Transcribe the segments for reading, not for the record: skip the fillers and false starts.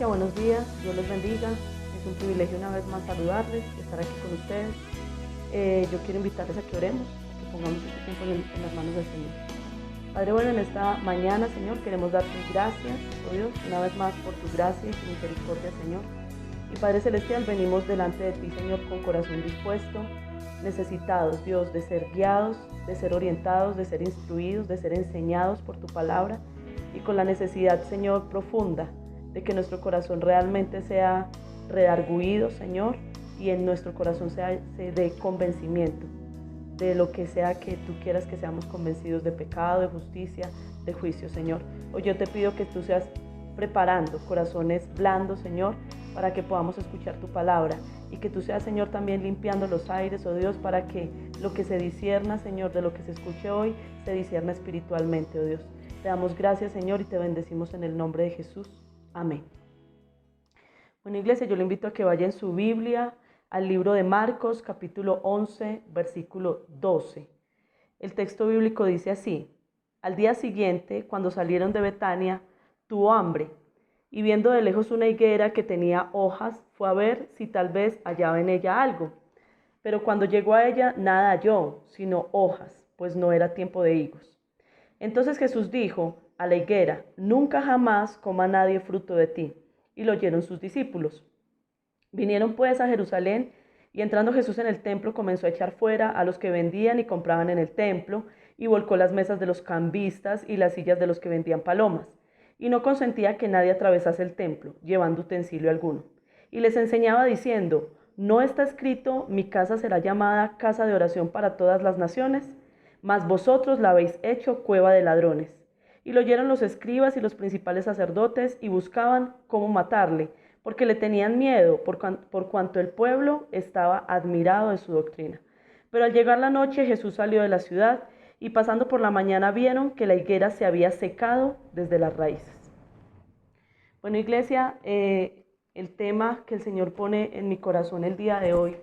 Iglesia, buenos días, Dios les bendiga. Es un privilegio una vez más saludarles y estar aquí con ustedes. Yo quiero invitarles a que oremos, a que pongamos este tiempo en las manos del Señor. Padre bueno, en esta mañana, Señor, queremos darte gracias, oh Dios, una vez más por tu gracia y tu misericordia, Señor. Y Padre Celestial, venimos delante de ti, Señor, con corazón dispuesto, necesitados, Dios, de ser guiados, de ser orientados, de ser instruidos, de ser enseñados por tu palabra, y con la necesidad, Señor, profunda de que nuestro corazón realmente sea redarguido, Señor, y en nuestro corazón se dé convencimiento de lo que sea que tú quieras que seamos convencidos, de pecado, de justicia, de juicio, Señor. Hoy yo te pido que tú seas preparando corazones blandos, Señor, para que podamos escuchar tu palabra, y que tú seas, Señor, también limpiando los aires, oh Dios, para que lo que se discierna, Señor, de lo que se escuche hoy, se discierna espiritualmente, oh Dios. Te damos gracias, Señor, y te bendecimos en el nombre de Jesús. Amén. Bueno, Iglesia, yo le invito a que vaya en su Biblia al libro de Marcos, capítulo 11, versículo 12. El texto bíblico dice así: al día siguiente, cuando salieron de Betania, tuvo hambre, y viendo de lejos una higuera que tenía hojas, fue a ver si tal vez hallaba en ella algo. Pero cuando llegó a ella, nada halló, sino hojas, pues no era tiempo de higos. Entonces Jesús dijo a la higuera: nunca jamás coma nadie fruto de ti. Y lo oyeron sus discípulos. Vinieron pues a Jerusalén, y entrando Jesús en el templo comenzó a echar fuera a los que vendían y compraban en el templo, y volcó las mesas de los cambistas y las sillas de los que vendían palomas, y no consentía que nadie atravesase el templo, llevando utensilio alguno. Y les enseñaba diciendo: ¿no está escrito, mi casa será llamada casa de oración para todas las naciones? Mas vosotros la habéis hecho cueva de ladrones. Y lo oyeron los escribas y los principales sacerdotes, y buscaban cómo matarle, porque le tenían miedo, por cuanto el pueblo estaba admirado de su doctrina. Pero al llegar la noche, Jesús salió de la ciudad, y pasando por la mañana vieron que la higuera se había secado desde las raíces. Bueno, Iglesia, el tema que el Señor pone en mi corazón el día de hoy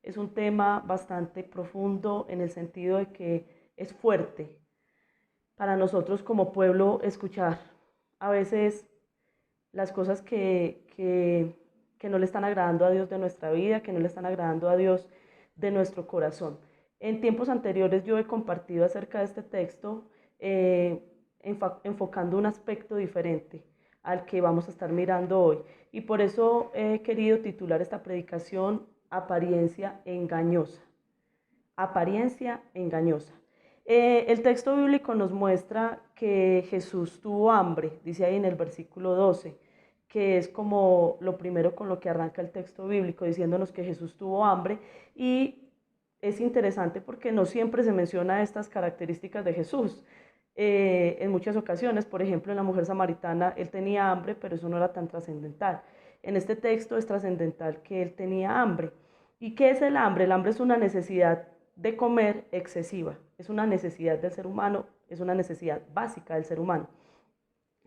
es un tema bastante profundo, en el sentido de que es fuerte para nosotros como pueblo escuchar a veces las cosas que no le están agradando a Dios de nuestra vida, que no le están agradando a Dios de nuestro corazón. En tiempos anteriores yo he compartido acerca de este texto, enfocando un aspecto diferente al que vamos a estar mirando hoy. Y por eso he querido titular esta predicación: apariencia engañosa. Apariencia engañosa. El texto bíblico nos muestra que Jesús tuvo hambre, dice ahí en el versículo 12, que es como lo primero con lo que arranca el texto bíblico, diciéndonos que Jesús tuvo hambre. Y es interesante porque no siempre se menciona estas características de Jesús. En muchas ocasiones, por ejemplo, en la mujer samaritana, él tenía hambre, pero eso no era tan trascendental. En este texto es trascendental que él tenía hambre. ¿Y qué es el hambre? El hambre es una necesidad de comer excesiva, es una necesidad del ser humano, es una necesidad básica del ser humano.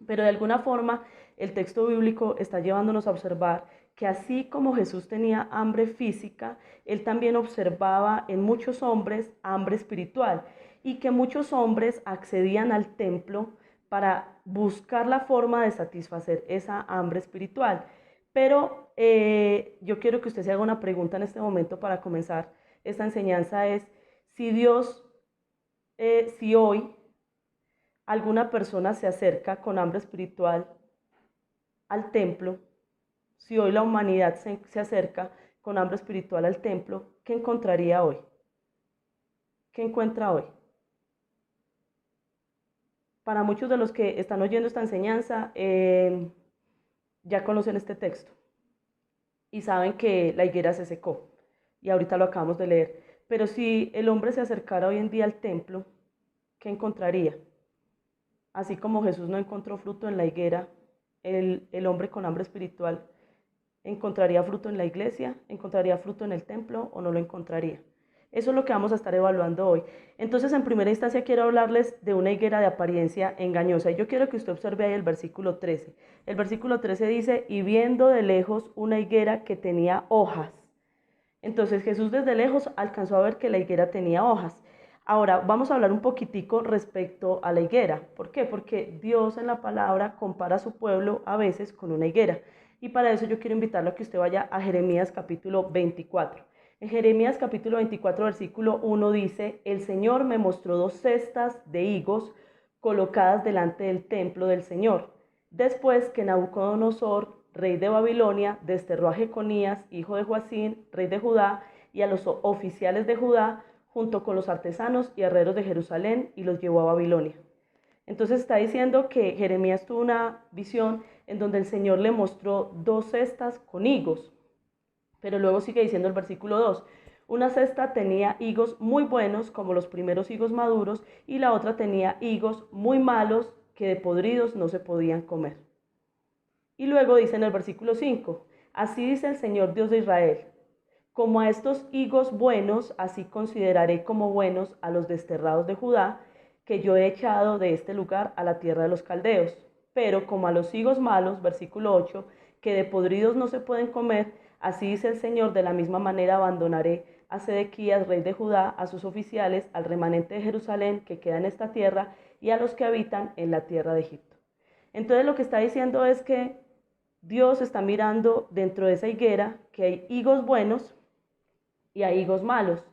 Pero de alguna forma el texto bíblico está llevándonos a observar que así como Jesús tenía hambre física, él también observaba en muchos hombres hambre espiritual, y que muchos hombres accedían al templo para buscar la forma de satisfacer esa hambre espiritual. Pero yo quiero que usted se haga una pregunta en este momento para comenzar esta enseñanza: es si hoy alguna persona se acerca con hambre espiritual al templo, si hoy la humanidad se acerca con hambre espiritual al templo, ¿qué encontraría hoy? ¿Qué encuentra hoy? Para muchos de los que están oyendo esta enseñanza, ya conocen este texto y saben que la higuera se secó, y ahorita lo acabamos de leer. Pero si el hombre se acercara hoy en día al templo, ¿qué encontraría? Así como Jesús no encontró fruto en la higuera, el hombre con hambre espiritual, ¿encontraría fruto en la iglesia? ¿Encontraría fruto en el templo o no lo encontraría? Eso es lo que vamos a estar evaluando hoy. Entonces, en primera instancia quiero hablarles de una higuera de apariencia engañosa. Y yo quiero que usted observe ahí el versículo 13. El versículo 13 dice: y viendo de lejos una higuera que tenía hojas. Entonces Jesús desde lejos alcanzó a ver que la higuera tenía hojas. Ahora vamos a hablar un poquitico respecto a la higuera. ¿Por qué? Porque Dios en la palabra compara a su pueblo a veces con una higuera. Y para eso yo quiero invitarlo a que usted vaya a Jeremías capítulo 24. En Jeremías capítulo 24, versículo 1 dice: el Señor me mostró 2 cestas de higos colocadas delante del templo del Señor, después que Nabucodonosor, rey de Babilonia, desterró a Jeconías, hijo de Joacín, rey de Judá, y a los oficiales de Judá, junto con los artesanos y herreros de Jerusalén, y los llevó a Babilonia. Entonces está diciendo que Jeremías tuvo una visión en donde el Señor le mostró 2 cestas con higos, pero luego sigue diciendo el versículo 2, una cesta tenía higos muy buenos, como los primeros higos maduros, y la otra tenía higos muy malos, que de podridos no se podían comer. Y luego dice en el versículo 5, así dice el Señor Dios de Israel, como a estos higos buenos, así consideraré como buenos a los desterrados de Judá, que yo he echado de este lugar a la tierra de los caldeos. Pero como a los higos malos, versículo 8, que de podridos no se pueden comer, así dice el Señor, de la misma manera abandonaré a Sedequías, rey de Judá, a sus oficiales, al remanente de Jerusalén que queda en esta tierra y a los que habitan en la tierra de Egipto. Entonces lo que está diciendo es que Dios está mirando dentro de esa higuera que hay higos buenos y hay higos malos.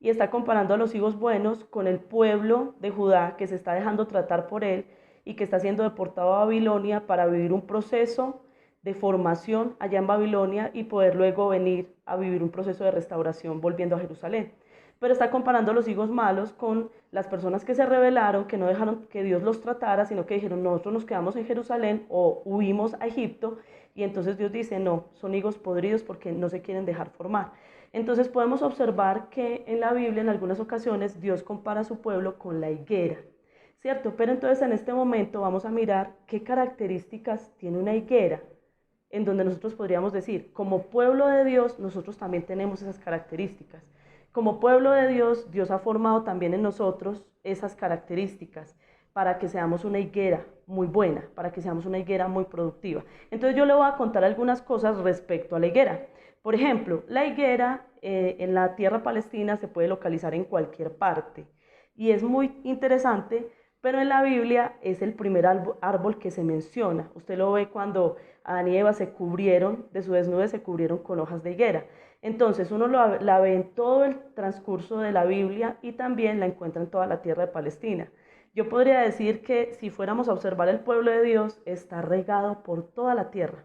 Y está comparando a los higos buenos con el pueblo de Judá que se está dejando tratar por él y que está siendo deportado a Babilonia para vivir un proceso de formación allá en Babilonia y poder luego venir a vivir un proceso de restauración volviendo a Jerusalén. Pero está comparando los higos malos con las personas que se rebelaron, que no dejaron que Dios los tratara, sino que dijeron, nosotros nos quedamos en Jerusalén o huimos a Egipto, y entonces Dios dice, no, son higos podridos porque no se quieren dejar formar. Entonces podemos observar que en la Biblia en algunas ocasiones Dios compara a su pueblo con la higuera, ¿cierto? Pero entonces en este momento vamos a mirar qué características tiene una higuera, en donde nosotros podríamos decir, como pueblo de Dios, nosotros también tenemos esas características. Como pueblo de Dios, Dios ha formado también en nosotros esas características para que seamos una higuera muy buena, para que seamos una higuera muy productiva. Entonces yo le voy a contar algunas cosas respecto a la higuera. Por ejemplo, la higuera en la tierra palestina se puede localizar en cualquier parte y es muy interesante, pero en la Biblia es el primer árbol que se menciona. Usted lo ve cuando Adán y Eva se cubrieron, de su desnudez se cubrieron con hojas de higuera. Entonces uno la ve en todo el transcurso de la Biblia y también la encuentra en toda la tierra de Palestina. Yo podría decir que si fuéramos a observar el pueblo de Dios, está regado por toda la tierra,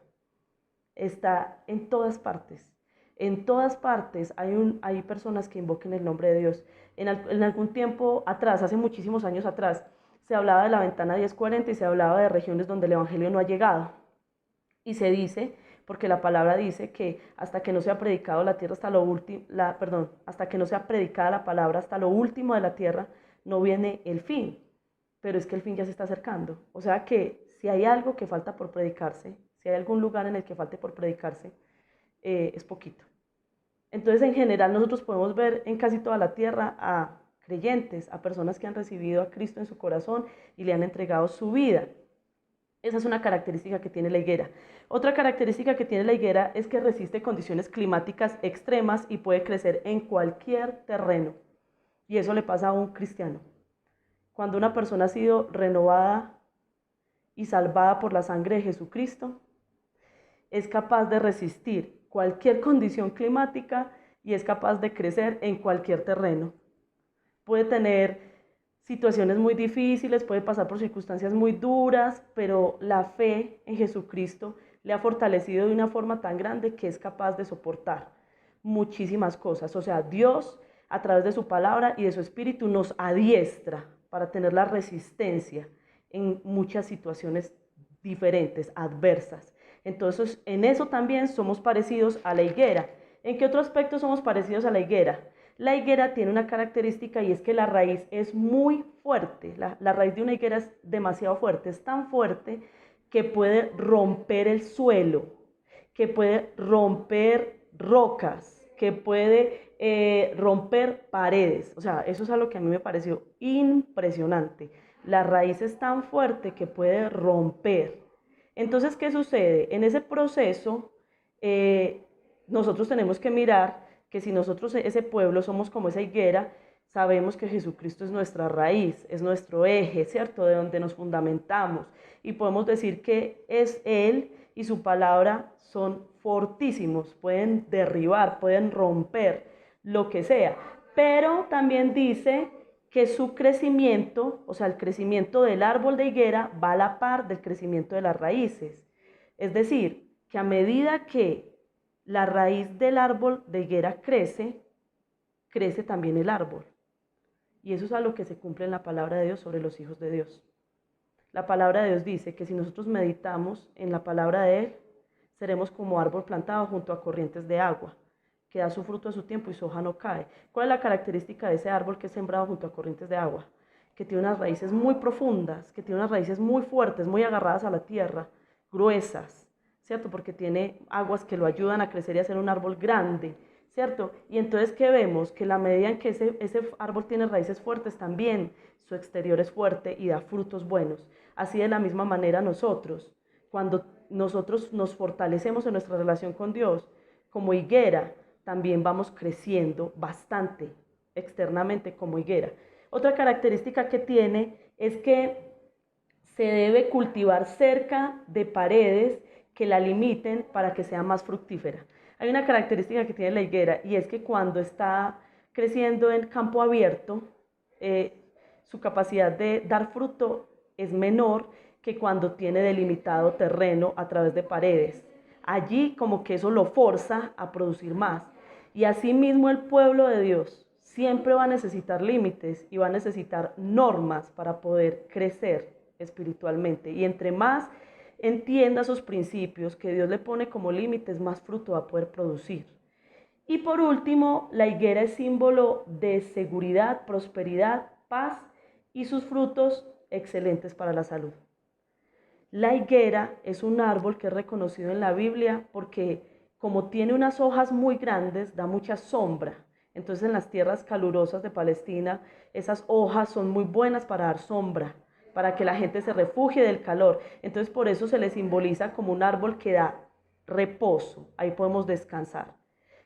está en todas partes. En todas partes hay personas que invoquen el nombre de Dios. En algún tiempo atrás, hace muchísimos años atrás, se hablaba de la ventana 1040 y se hablaba de regiones donde el evangelio no ha llegado. Y se dice, porque la palabra dice que hasta que no sea predicado la tierra hasta lo último, hasta que no sea predicada la palabra hasta lo último de la tierra, no viene el fin. Pero es que el fin ya se está acercando. O sea que si hay algo que falta por predicarse, si hay algún lugar en el que falte por predicarse, es poquito. Entonces, en general, nosotros podemos ver en casi toda la tierra a creyentes, a personas que han recibido a Cristo en su corazón y le han entregado su vida. Esa es una característica que tiene la higuera. Otra característica que tiene la higuera es que resiste condiciones climáticas extremas y puede crecer en cualquier terreno. Y eso le pasa a un cristiano. Cuando una persona ha sido renovada y salvada por la sangre de Jesucristo, es capaz de resistir cualquier condición climática y es capaz de crecer en cualquier terreno. Puede tener situaciones muy difíciles, puede pasar por circunstancias muy duras, pero la fe en Jesucristo le ha fortalecido de una forma tan grande que es capaz de soportar muchísimas cosas. O sea, Dios a través de su palabra y de su espíritu nos adiestra para tener la resistencia en muchas situaciones diferentes, adversas. Entonces, en eso también somos parecidos a la higuera. ¿En qué otro aspecto somos parecidos a la higuera? La higuera tiene una característica y es que la raíz es muy fuerte. La raíz de una higuera es demasiado fuerte, es tan fuerte que puede romper el suelo, que puede romper rocas, que puede romper paredes. O sea, eso es algo que a mí me pareció impresionante. La raíz es tan fuerte que puede romper. Entonces, ¿qué sucede? En ese proceso, nosotros tenemos que mirar que si nosotros, ese pueblo, somos como esa higuera, sabemos que Jesucristo es nuestra raíz, es nuestro eje, ¿cierto? De donde nos fundamentamos. Y podemos decir que es Él y su palabra son fortísimos, pueden derribar, pueden romper lo que sea. Pero también dice que su crecimiento, o sea, el crecimiento del árbol de higuera va a la par del crecimiento de las raíces. Es decir, que a medida que la raíz del árbol de higuera crece, crece también el árbol. Y eso es algo que se cumple en la palabra de Dios sobre los hijos de Dios. La palabra de Dios dice que si nosotros meditamos en la palabra de Él, seremos como árbol plantado junto a corrientes de agua, que da su fruto a su tiempo y su hoja no cae. ¿Cuál es la característica de ese árbol que es sembrado junto a corrientes de agua? Que tiene unas raíces muy profundas, que tiene unas raíces muy fuertes, muy agarradas a la tierra, gruesas, ¿cierto? Porque tiene aguas que lo ayudan a crecer y a ser un árbol grande, ¿cierto? Y entonces, ¿qué vemos? Que la medida en que ese árbol tiene raíces fuertes también, su exterior es fuerte y da frutos buenos. Así de la misma manera nosotros, cuando nosotros nos fortalecemos en nuestra relación con Dios, como higuera, también vamos creciendo bastante externamente como higuera. Otra característica que tiene es que se debe cultivar cerca de paredes que la limiten para que sea más fructífera. Hay una característica que tiene la higuera y es que cuando está creciendo en campo abierto, su capacidad de dar fruto es menor que cuando tiene delimitado terreno a través de paredes. Allí como que eso lo forza a producir más. Y asimismo el pueblo de Dios siempre va a necesitar límites y va a necesitar normas para poder crecer espiritualmente. Y entre más entienda esos principios que Dios le pone como límites, más fruto va a poder producir. Y por último, la higuera es símbolo de seguridad, prosperidad, paz y sus frutos excelentes para la salud. La higuera es un árbol que es reconocido en la Biblia porque como tiene unas hojas muy grandes, da mucha sombra. Entonces en las tierras calurosas de Palestina, esas hojas son muy buenas para dar sombra, para que la gente se refugie del calor. Entonces por eso se le simboliza como un árbol que da reposo, ahí podemos descansar,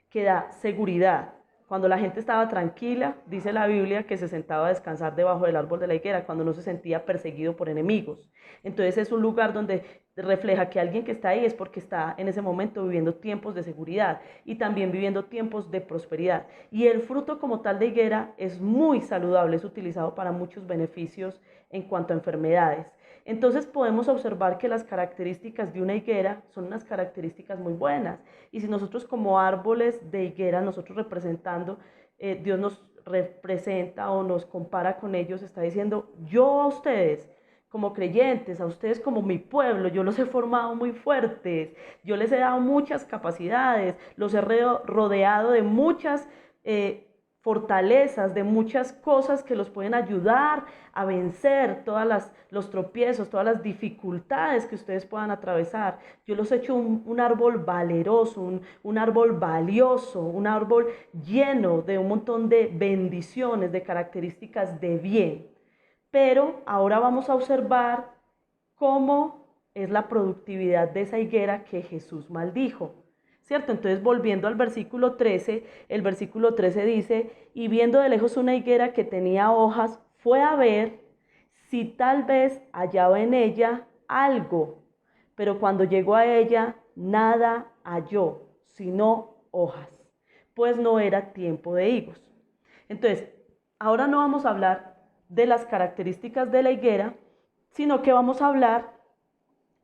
que da seguridad. Cuando la gente estaba tranquila, dice la Biblia que se sentaba a descansar debajo del árbol de la higuera, cuando no se sentía perseguido por enemigos. Entonces es un lugar donde refleja que alguien que está ahí es porque está en ese momento viviendo tiempos de seguridad y también viviendo tiempos de prosperidad. Y el fruto como tal de higuera es muy saludable, es utilizado para muchos beneficios en cuanto a enfermedades. Entonces podemos observar que las características de una higuera son unas características muy buenas. Y si nosotros como árboles de higuera, nosotros representando, Dios nos representa o nos compara con ellos, está diciendo, yo a ustedes como creyentes, a ustedes como mi pueblo, yo los he formado muy fuertes, yo les he dado muchas capacidades, los he rodeado de muchas fortalezas, de muchas cosas que los pueden ayudar a vencer todos los tropiezos, todas las dificultades que ustedes puedan atravesar. Yo los he hecho un árbol valeroso, un árbol valioso, un árbol lleno de un montón de bendiciones, de características de bien. Pero ahora vamos a observar cómo es la productividad de esa higuera que Jesús maldijo. ¿Cierto? Entonces, volviendo al versículo 13, el versículo 13 dice, y viendo de lejos una higuera que tenía hojas, fue a ver si tal vez hallaba en ella algo, pero cuando llegó a ella, nada halló, sino hojas, pues no era tiempo de higos. Entonces, ahora no vamos a hablar de las características de la higuera, sino que vamos a hablar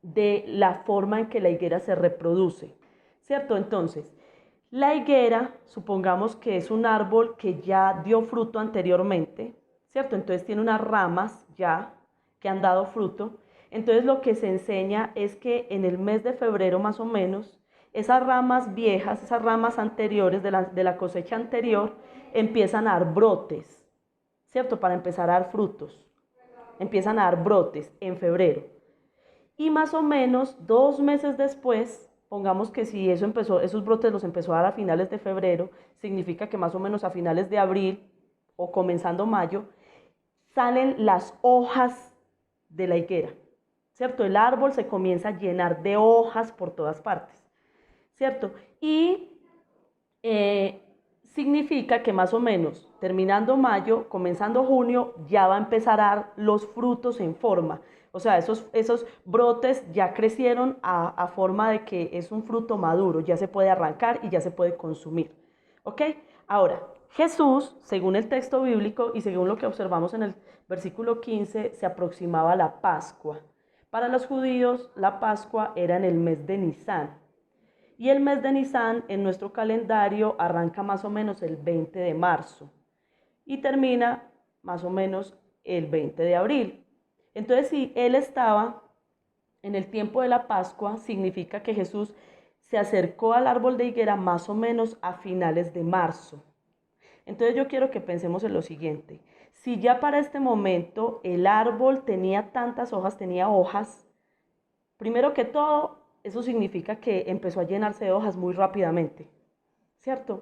de la forma en que la higuera se reproduce. ¿Cierto? Entonces, la higuera, supongamos que es un árbol que ya dio fruto anteriormente, ¿cierto? Entonces tiene unas ramas ya que han dado fruto. Entonces lo que se enseña es que en el mes de febrero más o menos, esas ramas viejas, esas ramas anteriores de la cosecha anterior, empiezan a dar brotes, ¿cierto? Para empezar a dar frutos. Empiezan a dar brotes en febrero. Y más o menos 2 meses después, pongamos que si esos brotes los empezó a dar a finales de febrero, significa que más o menos a finales de abril o comenzando mayo, salen las hojas de la higuera, ¿cierto? El árbol se comienza a llenar de hojas por todas partes, ¿cierto? Y significa que más o menos terminando mayo, comenzando junio, ya va a empezar a dar los frutos en forma. O sea, esos brotes ya crecieron a forma de que es un fruto maduro, ya se puede arrancar y ya se puede consumir. ¿Ok? Ahora, Jesús, según el texto bíblico y según lo que observamos en el versículo 15, se aproximaba a la Pascua. Para los judíos, la Pascua era en el mes de Nisán. Y el mes de Nisán en nuestro calendario arranca más o menos el 20 de marzo y termina más o menos el 20 de abril. Entonces, si él estaba en el tiempo de la Pascua, significa que Jesús se acercó al árbol de higuera más o menos a finales de marzo. Entonces yo quiero que pensemos en lo siguiente. Si ya para este momento el árbol tenía tantas hojas, tenía hojas, primero que todo, eso significa que empezó a llenarse de hojas muy rápidamente, ¿cierto?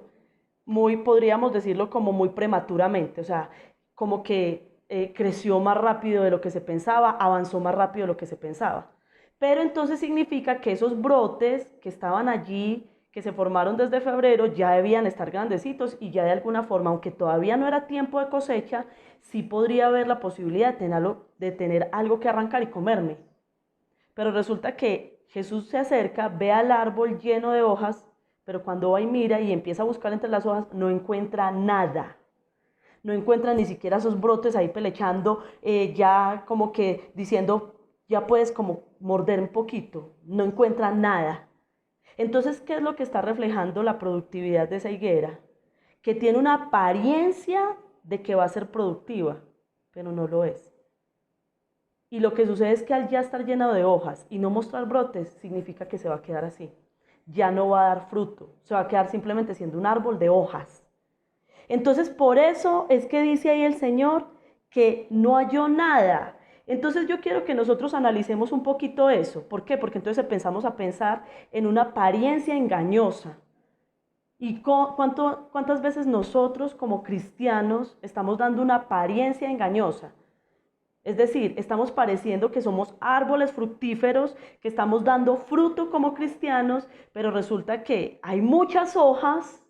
Muy, podríamos decirlo como muy prematuramente, o sea, como que creció más rápido de lo que se pensaba, avanzó más rápido de lo que se pensaba. Pero entonces significa que esos brotes que estaban allí, que se formaron desde febrero, ya debían estar grandecitos y ya de alguna forma, aunque todavía no era tiempo de cosecha, sí podría haber la posibilidad de tener algo que arrancar y comerme. Pero resulta que Jesús se acerca, ve al árbol lleno de hojas, pero cuando va y mira y empieza a buscar entre las hojas, no encuentra nada. No encuentra ni siquiera esos brotes ahí pelechando, ya como que diciendo, ya puedes como morder un poquito. No encuentra nada. Entonces, ¿qué es lo que está reflejando la productividad de esa higuera? Que tiene una apariencia de que va a ser productiva, pero no lo es. Y lo que sucede es que al ya estar lleno de hojas y no mostrar brotes, significa que se va a quedar así. Ya no va a dar fruto, se va a quedar simplemente siendo un árbol de hojas. Entonces, por eso es que dice ahí el Señor que no halló nada. Entonces yo quiero que nosotros analicemos un poquito eso. ¿Por qué? Porque entonces empezamos a pensar en una apariencia engañosa. ¿Y cuántas veces nosotros como cristianos estamos dando una apariencia engañosa? Es decir, estamos pareciendo que somos árboles fructíferos, que estamos dando fruto como cristianos, pero resulta que hay muchas hojas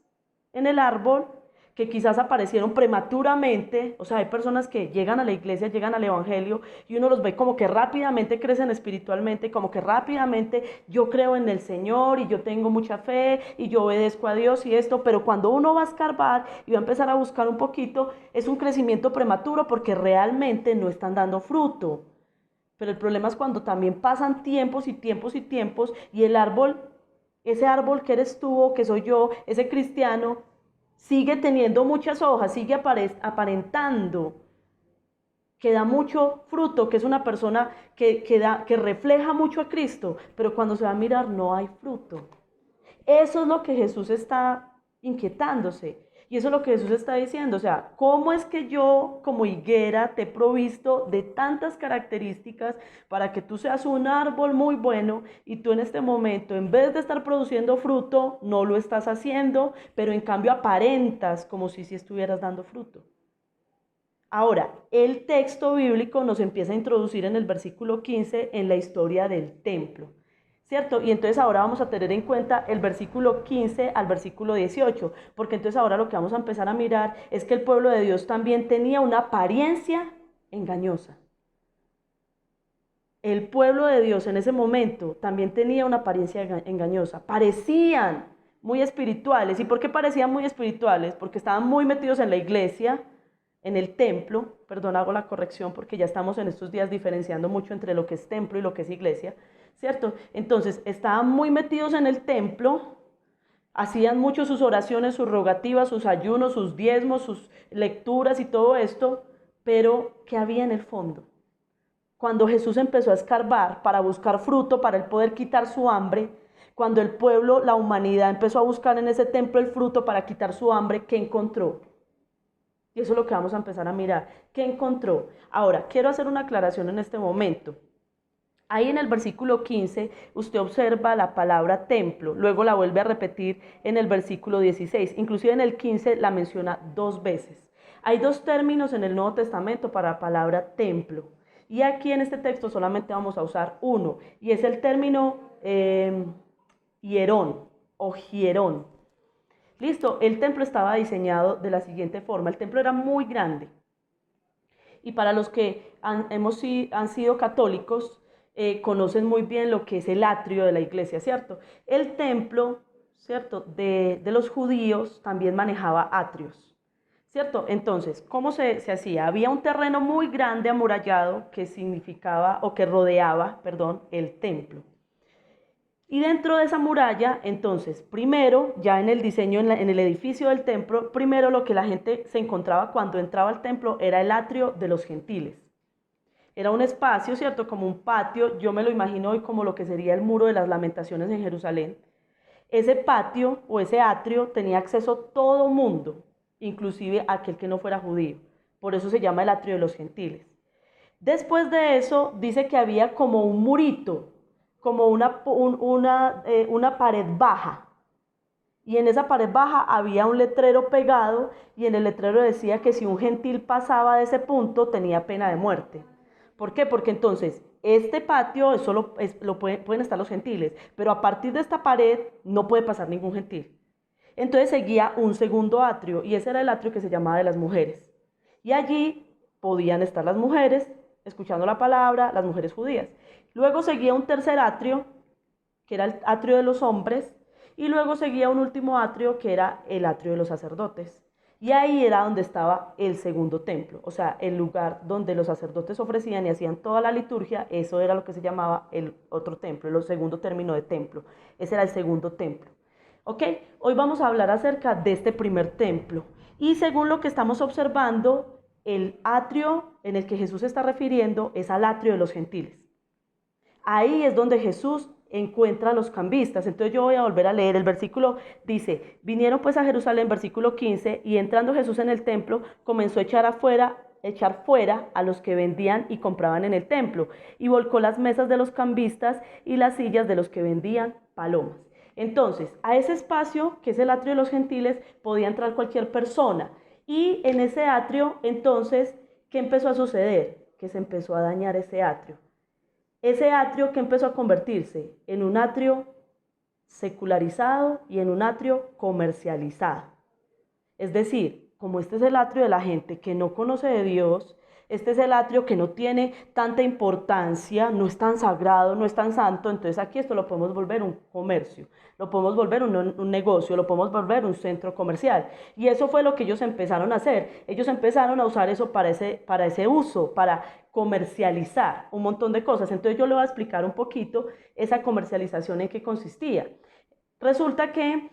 en el árbol que quizás aparecieron prematuramente. O sea, hay personas que llegan a la iglesia, llegan al evangelio y uno los ve como que rápidamente crecen espiritualmente, como que rápidamente yo creo en el Señor y yo tengo mucha fe y yo obedezco a Dios y esto, pero cuando uno va a escarbar y va a empezar a buscar un poquito, es un crecimiento prematuro porque realmente no están dando fruto. Pero el problema es cuando también pasan tiempos y tiempos y tiempos y el árbol, ese árbol que eres tú o que soy yo, ese cristiano, sigue teniendo muchas hojas, sigue aparentando que da mucho fruto, que es una persona que refleja mucho a Cristo, pero cuando se va a mirar no hay fruto. Eso es lo que Jesús está inquietándose. Y eso es lo que Jesús está diciendo. O sea, ¿cómo es que yo como higuera te he provisto de tantas características para que tú seas un árbol muy bueno y tú en este momento, en vez de estar produciendo fruto, no lo estás haciendo, pero en cambio aparentas como si sí estuvieras dando fruto? Ahora, el texto bíblico nos empieza a introducir en el versículo 15 en la historia del templo, ¿cierto? Y entonces ahora vamos a tener en cuenta el versículo 15 al versículo 18, porque entonces ahora lo que vamos a empezar a mirar es que el pueblo de Dios también tenía una apariencia engañosa. El pueblo de Dios en ese momento también tenía una apariencia engañosa. Parecían muy espirituales. ¿Y por qué parecían muy espirituales? Porque estaban muy metidos en la iglesia, en el templo. Perdón, hago la corrección porque ya estamos en estos días diferenciando mucho entre lo que es templo y lo que es iglesia, ¿cierto? Entonces, estaban muy metidos en el templo, hacían mucho sus oraciones, sus rogativas, sus ayunos, sus diezmos, sus lecturas y todo esto, pero ¿qué había en el fondo? Cuando Jesús empezó a escarbar para buscar fruto, para él poder quitar su hambre, cuando el pueblo, la humanidad empezó a buscar en ese templo el fruto para quitar su hambre, ¿qué encontró? Y eso es lo que vamos a empezar a mirar. ¿Qué encontró? Ahora, quiero hacer una aclaración en este momento. Ahí en el versículo 15 usted observa la palabra templo, luego la vuelve a repetir en el versículo 16, inclusive en el 15 la menciona 2 veces. Hay 2 términos en el Nuevo Testamento para la palabra templo. Y aquí en este texto solamente vamos a usar uno, y es el término hierón o hierón. Listo, el templo estaba diseñado de la siguiente forma. El templo era muy grande Y para los que han sido católicos, conocen muy bien lo que es el atrio de la iglesia, ¿cierto? El templo, ¿cierto?, de los judíos también manejaba atrios, ¿cierto? Entonces, ¿cómo se hacía? Había un terreno muy grande amurallado que significaba, o que rodeaba, perdón, el templo. Y dentro de esa muralla, entonces, primero, ya en el diseño, en el edificio del templo, primero lo que la gente se encontraba cuando entraba al templo era el atrio de los gentiles. Era un espacio, ¿cierto? Como un patio, yo me lo imagino hoy como lo que sería el muro de las lamentaciones en Jerusalén. Ese patio o ese atrio tenía acceso todo mundo, inclusive aquel que no fuera judío. Por eso se llama el atrio de los gentiles. Después de eso, dice que había como un murito, como una pared baja. Y en esa pared baja había un letrero pegado y en el letrero decía que si un gentil pasaba de ese punto tenía pena de muerte. ¿Por qué? Porque entonces este patio pueden estar los gentiles, pero a partir de esta pared no puede pasar ningún gentil. Entonces seguía un segundo atrio y ese era el atrio que se llamaba de las mujeres. Y allí podían estar las mujeres escuchando la palabra, las mujeres judías. Luego seguía un tercer atrio, que era el atrio de los hombres, y luego seguía un último atrio, que era el atrio de los sacerdotes. Y ahí era donde estaba el segundo templo, o sea, el lugar donde los sacerdotes ofrecían y hacían toda la liturgia. Eso era lo que se llamaba el otro templo, el segundo término de templo. Ese era el segundo templo. ¿Ok? Hoy vamos a hablar acerca de este primer templo. Y según lo que estamos observando, el atrio en el que Jesús se está refiriendo es al atrio de los gentiles. Ahí es donde Jesús encuentra a los cambistas. Entonces yo voy a volver a leer. El versículo dice: vinieron pues a Jerusalén, versículo 15, y entrando Jesús en el templo, comenzó a echar fuera a los que vendían y compraban en el templo, y volcó las mesas de los cambistas y las sillas de los que vendían palomas. Entonces, a ese espacio, que es el atrio de los gentiles, podía entrar cualquier persona. Y en ese atrio, entonces, ¿qué empezó a suceder? Que se empezó a dañar ese atrio. Ese atrio que empezó a convertirse en un atrio secularizado y en un atrio comercializado. Es decir, como este es el atrio de la gente que no conoce de Dios, este es el atrio que no tiene tanta importancia, no es tan sagrado, no es tan santo, entonces aquí esto lo podemos volver un comercio, lo podemos volver un negocio, lo podemos volver un centro comercial. Y eso fue lo que ellos empezaron a hacer. Ellos empezaron a usar eso para ese uso, para comercializar un montón de cosas. Entonces yo le voy a explicar un poquito esa comercialización en qué consistía. Resulta que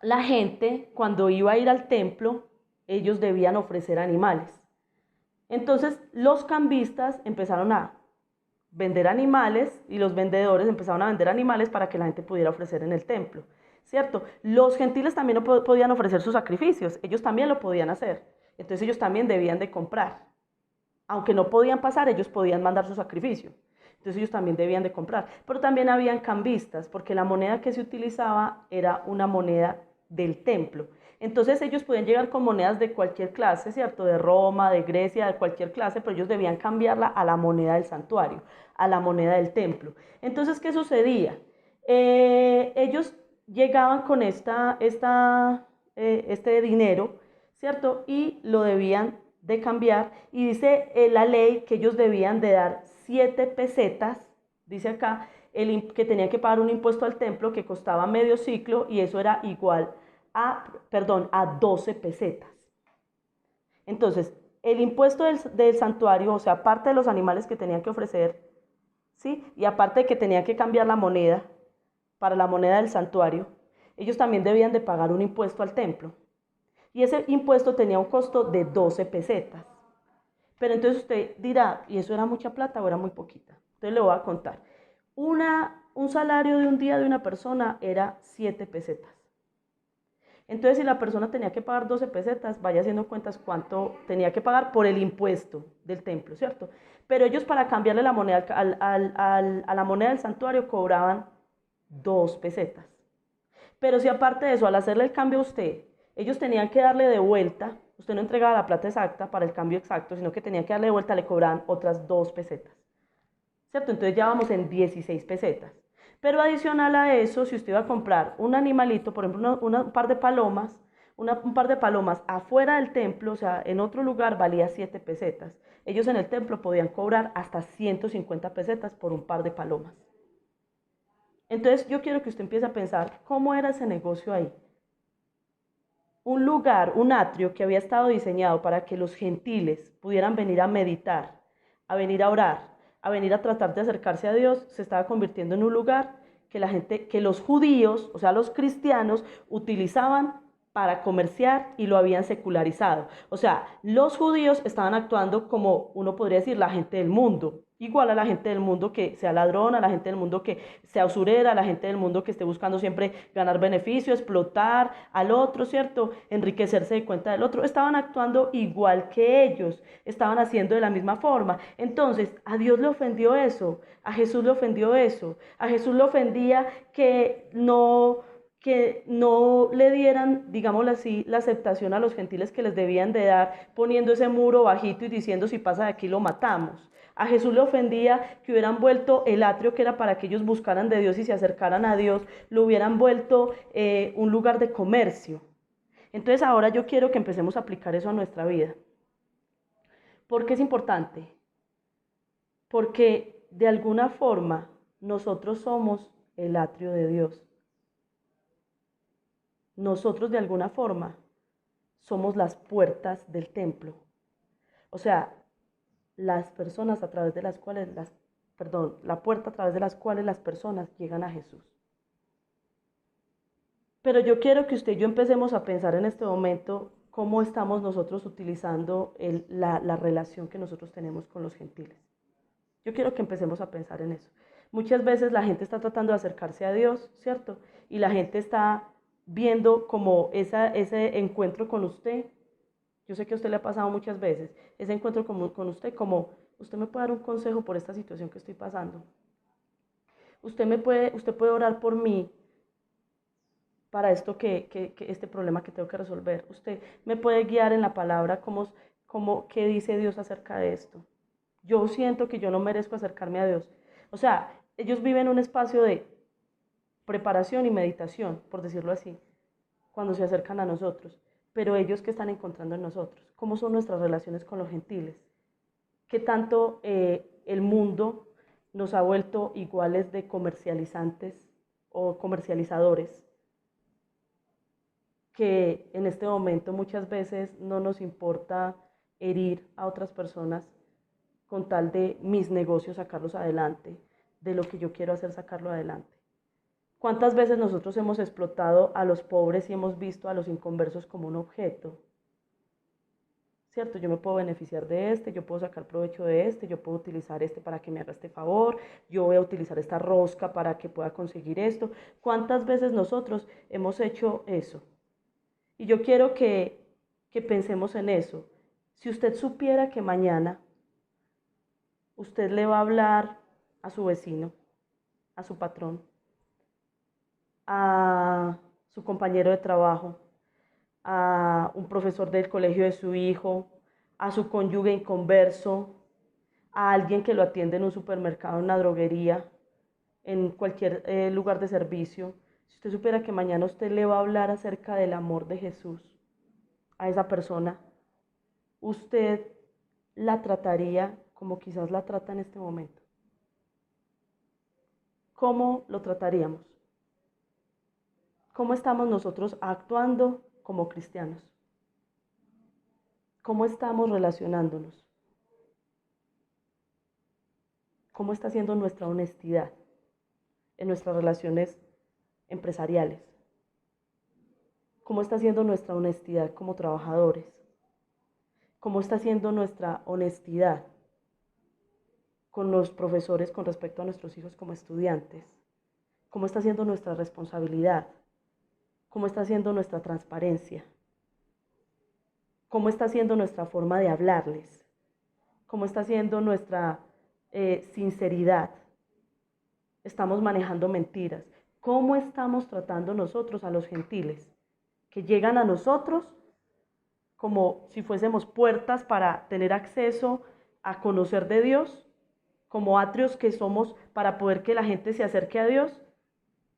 la gente, cuando iba a ir al templo, ellos debían ofrecer animales. Entonces los cambistas empezaron a vender animales y los vendedores empezaron a vender animales para que la gente pudiera ofrecer en el templo, ¿cierto? Los gentiles también no podían ofrecer sus sacrificios, ellos también lo podían hacer. Entonces ellos también debían de comprar. Aunque no podían pasar, ellos podían mandar su sacrificio. Entonces ellos también debían de comprar. Pero también habían cambistas, porque la moneda que se utilizaba era una moneda del templo. Entonces ellos podían llegar con monedas de cualquier clase, ¿cierto? De Roma, de Grecia, de cualquier clase, pero ellos debían cambiarla a la moneda del santuario, a la moneda del templo. Entonces, ¿qué sucedía? Ellos llegaban con este dinero, ¿cierto? Y lo debían de cambiar, y dice la ley que ellos debían de dar 7 pesetas, dice acá, que tenían que pagar un impuesto al templo que costaba medio ciclo, y eso era igual a 12 pesetas. Entonces, el impuesto del santuario, o sea, aparte de los animales que tenían que ofrecer, ¿sí? Y aparte de que tenían que cambiar la moneda para la moneda del santuario, ellos también debían de pagar un impuesto al templo. Y ese impuesto tenía un costo de 12 pesetas. Pero entonces usted dirá, ¿y eso era mucha plata o era muy poquita? Entonces le voy a contar. Un salario de un día de una persona era 7 pesetas. Entonces, si la persona tenía que pagar 12 pesetas, vaya haciendo cuentas cuánto tenía que pagar por el impuesto del templo, ¿cierto? Pero ellos, para cambiarle la moneda a la moneda del santuario, cobraban 2 pesetas. Pero si aparte de eso, al hacerle el cambio a usted, ellos tenían que darle de vuelta, usted no entregaba la plata exacta para el cambio exacto, sino que tenían que darle de vuelta, le cobraban otras 2 pesetas, ¿cierto? Entonces ya vamos en 16 pesetas. Pero adicional a eso, si usted iba a comprar un animalito, por ejemplo un par de palomas, un par de palomas afuera del templo, o sea, en otro lugar valía 7 pesetas. Ellos en el templo podían cobrar hasta 150 pesetas por un par de palomas. Entonces yo quiero que usted empiece a pensar cómo era ese negocio ahí. Un lugar, un atrio que había estado diseñado para que los gentiles pudieran venir a meditar, a venir a orar, a venir a tratar de acercarse a Dios, se estaba convirtiendo en un lugar que la gente, que los judíos, o sea, los cristianos, utilizaban para comerciar y lo habían secularizado. O sea, los judíos estaban actuando como uno podría decir la gente del mundo, igual a la gente del mundo que sea ladrona, a la gente del mundo que sea usurera, a la gente del mundo que esté buscando siempre ganar beneficio, explotar al otro, ¿cierto? Enriquecerse de cuenta del otro. Estaban actuando igual que ellos, estaban haciendo de la misma forma. Entonces, a Dios le ofendió eso, a Jesús le ofendió eso, a Jesús le ofendía que no le dieran, digámoslo así, la aceptación a los gentiles que les debían de dar, poniendo ese muro bajito y diciendo si pasa de aquí lo matamos. A Jesús le ofendía que hubieran vuelto el atrio que era para que ellos buscaran de Dios y se acercaran a Dios, lo hubieran vuelto un lugar de comercio. Entonces ahora yo quiero que empecemos a aplicar eso a nuestra vida. ¿Por qué es importante? Porque de alguna forma nosotros somos el atrio de Dios. Nosotros de alguna forma somos las puertas del templo. O sea, las personas a través de las cuales, la puerta a través de las cuales las personas llegan a Jesús. Pero yo quiero que usted y yo empecemos a pensar en este momento cómo estamos nosotros utilizando la relación que nosotros tenemos con los gentiles. Yo quiero que empecemos a pensar en eso. Muchas veces la gente está tratando de acercarse a Dios, ¿cierto? Y la gente está viendo como ese encuentro con usted. Yo sé que a usted le ha pasado muchas veces, ese encuentro con usted, como usted me puede dar un consejo por esta situación que estoy pasando. Usted puede orar por mí para esto este problema que tengo que resolver. Usted me puede guiar en la palabra qué dice Dios acerca de esto. Yo siento que yo no merezco acercarme a Dios. O sea, ellos viven un espacio de preparación y meditación, por decirlo así, cuando se acercan a nosotros. Pero ellos, ¿qué están encontrando en nosotros? ¿Cómo son nuestras relaciones con los gentiles? ¿Qué tanto el mundo nos ha vuelto iguales de comercializantes o comercializadores? Que en este momento muchas veces no nos importa herir a otras personas con tal de mis negocios sacarlos adelante, de lo que yo quiero hacer sacarlo adelante. ¿Cuántas veces nosotros hemos explotado a los pobres y hemos visto a los inconversos como un objeto? ¿Cierto? Yo me puedo beneficiar de este, yo puedo sacar provecho de este, yo puedo utilizar este para que me haga este favor, yo voy a utilizar esta rosca para que pueda conseguir esto. ¿Cuántas veces nosotros hemos hecho eso? Y yo quiero que pensemos en eso. Si usted supiera que mañana usted le va a hablar a su vecino, a su patrón, a su compañero de trabajo, a un profesor del colegio de su hijo, a su cónyuge inconverso, a alguien que lo atiende en un supermercado, en una droguería, en cualquier lugar de servicio. Si usted supiera que mañana usted le va a hablar acerca del amor de Jesús a esa persona, usted la trataría como quizás la trata en este momento. ¿Cómo lo trataríamos? ¿Cómo estamos nosotros actuando como cristianos? ¿Cómo estamos relacionándonos? ¿Cómo está siendo nuestra honestidad en nuestras relaciones empresariales? ¿Cómo está siendo nuestra honestidad como trabajadores? ¿Cómo está siendo nuestra honestidad con los profesores con respecto a nuestros hijos como estudiantes? ¿Cómo está siendo nuestra responsabilidad? ¿Cómo está siendo nuestra transparencia? ¿Cómo está siendo nuestra forma de hablarles? ¿Cómo está siendo nuestra sinceridad? ¿Estamos manejando mentiras? ¿Cómo estamos tratando nosotros a los gentiles que llegan a nosotros como si fuésemos puertas para tener acceso a conocer de Dios, como atrios que somos para poder que la gente se acerque a Dios?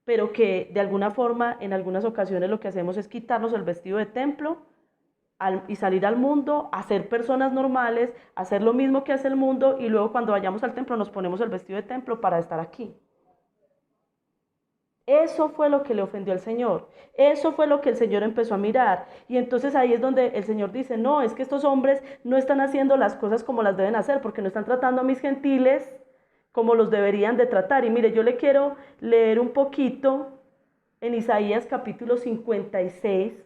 pero que de alguna forma, en algunas ocasiones lo que hacemos es quitarnos el vestido de templo y salir al mundo, a ser personas normales, hacer lo mismo que hace el mundo, y luego cuando vayamos al templo nos ponemos el vestido de templo para estar aquí. Eso fue lo que le ofendió al Señor. Eso fue lo que el Señor empezó a mirar. Y entonces ahí es donde el Señor dice, no, es que estos hombres no están haciendo las cosas como las deben hacer, porque no están tratando a mis gentiles como los deberían de tratar. Y mire, yo le quiero leer un poquito en Isaías capítulo 56,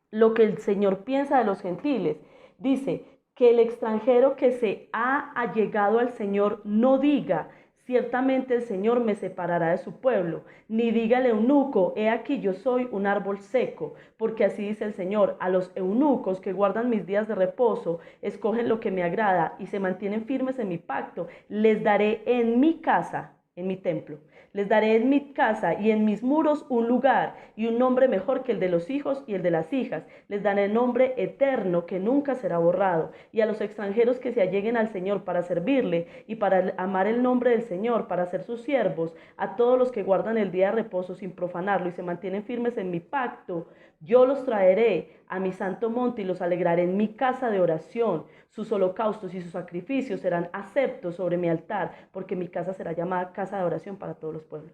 lo que el Señor piensa de los gentiles. Dice que el extranjero que se ha allegado al Señor no diga, ciertamente el Señor me separará de su pueblo, ni diga el eunuco, he aquí yo soy un árbol seco, porque así dice el Señor, a los eunucos que guardan mis días de reposo, escogen lo que me agrada y se mantienen firmes en mi pacto, les daré en mi casa, en mi templo. Les daré en mi casa y en mis muros un lugar y un nombre mejor que el de los hijos y el de las hijas. Les daré nombre eterno que nunca será borrado. Y a los extranjeros que se alleguen al Señor para servirle y para amar el nombre del Señor, para ser sus siervos, a todos los que guardan el día de reposo sin profanarlo y se mantienen firmes en mi pacto, yo los traeré a mi santo monte y los alegraré en mi casa de oración. Sus holocaustos y sus sacrificios serán aceptos sobre mi altar, porque mi casa será llamada casa de oración para todos los pueblos.